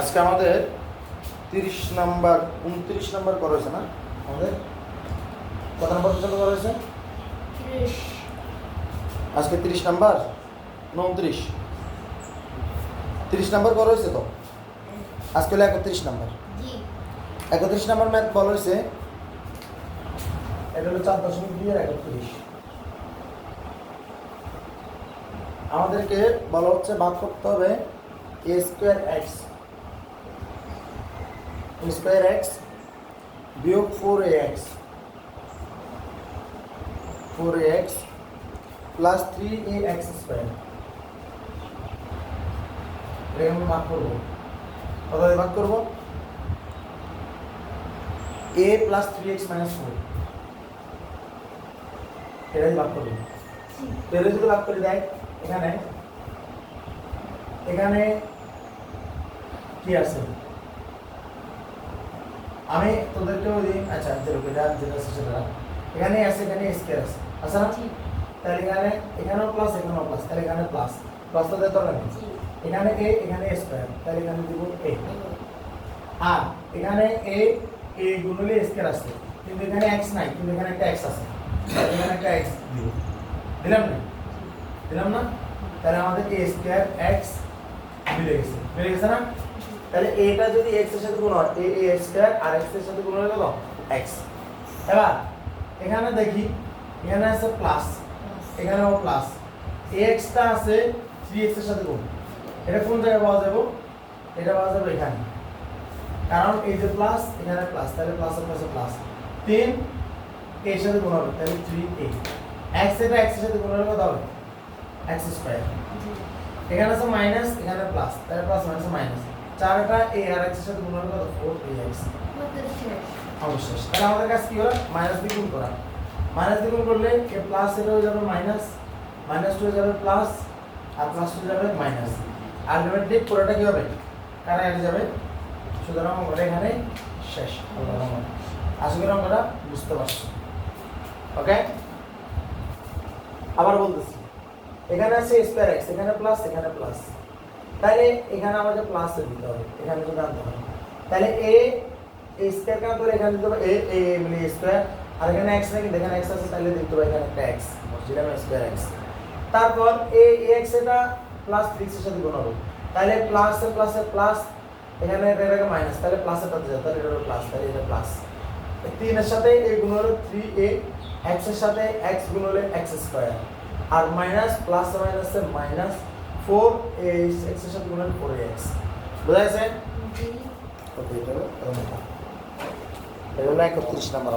আজকে আমাদের 30 number 29 number করা হয়েছে না? আমাদের কত নাম্বার পর্যন্ত করা হয়েছে? 30। আজকে 30 নাম্বার 29 30 নাম্বার করা হয়েছে তো। আজকে হলো 31 নাম্বার। জি 31 নাম্বার ম্যাথ বলা হয়েছে, এটা হলো 4.2 এর 31। আমাদেরকে বলা হচ্ছে ভাগ করতে হবে a স্কয়ার x বিয়োগ 4ax প্লাস 3ax স্কয়ার। এটা আমরা ভাগ করবো, কত দিয়ে ভাগ করবো? a প্লাস 3x মাইনাস 4 এটাই ভাগ করবো। এর যদি ভাগ করে দেয় এখানে কি আছে? আমি তোদেরকে ওই আচ্ছা যেটা সেটা এখানে আছে, এখানে স্কয়ার আছে আচ্ছা না? তাহলে এখানেও প্লাস এখানেও প্লাস, তাহলে এখানে প্লাস প্লাসটা দিতে হবে না? এখানে a এখানে স্কয়ার, তাহলে এখানে দিব a। আর এখানে a গুণলে স্কয়ার আছে, কিন্তু এখানে x নাই, কিন্তু এখানে একটা x আছে, এখানে একটা x দিব। দিলাম না? তাহলে আমাদের a স্কয়ার x মিলে গেছে না? তাহলে এটা যদি x এর সাথে গুণ হয় a স্কয়ার আর x এর সাথে গুণ হলে কত? x। এবার এখানে দেখি, এখানে আছে প্লাস, এখানেও প্লাস, ax টা আছে 3x এর সাথে গুণ। এটা কোন জায়গায় পাওয়া যাবে? এটা পাওয়া যাবে এখানে, কারণ এই যে প্লাস এখানে প্লাস, তাহলে প্লাস এর পাশে প্লাস 3 এর সাথে গুণ হবে, তাহলে 3a। x এটা x এর সাথে গুণ হলে কত হবে? x square. এখানে আছে মাইনাস, এখানে প্লাস, তাহলে প্লাস মাইনাস মাইনাস 4টা a আর x এর সাথে গুণ হলে কত? 4ax। অবশ্যই তাহলে আমাদের কাছে কি হলো? মাইনাস দিয়ে গুণ করা। মাইনাস দিয়ে গুণ করলে এ প্লাস এটা হয়ে যাবে মাইনাস, মাইনাস হয়ে যাবে প্লাস, আর প্লাস হয়ে যাবে মাইনাস। আলটিমেটলি পুরোটা কি হবে? কাটা কেটে যাবে। সুতরাং আমরা এখানে শেষ। আশা করি আমরা বুঝতে পারছি। ওকে, আবার বলতেছি, এখানে আছে স্কয়ার x, এখানে প্লাস, এখানে প্লাস, তাহলে এখানে আমাদের প্লাস দিতে হবে, এখানে তো আনতে হবে। তাহলে a স্কয়ার কেন করে এখানে দিতে হবে? a মানে স্কয়ার, আর এখানে x নাকি এখানে x আছে, তাহলে দিতে হবে এখানে একটা x, যেটা মানে স্কয়ার x। তারপর ax এটা প্লাস 3x এর সাথে গুণ হবে, তাহলে প্লাস এর প্লাস এর প্লাস, এখানে এটাকে মাইনাস, তাহলে প্লাস এর পাশে যাবে, তাহলে এটা হলো প্লাস, তাহলে এটা প্লাস। 3 এর সাথে a গুণ হলো 3a, x এর সাথে x গুণ হলে x স্কয়ার, আর মাইনাস প্লাস মাইনাসে মাইনাস 4a x এর সাথে গুণ হলে 4ax। বুঝা গেছে? ওকে, এটা হলো 31 নাম্বার।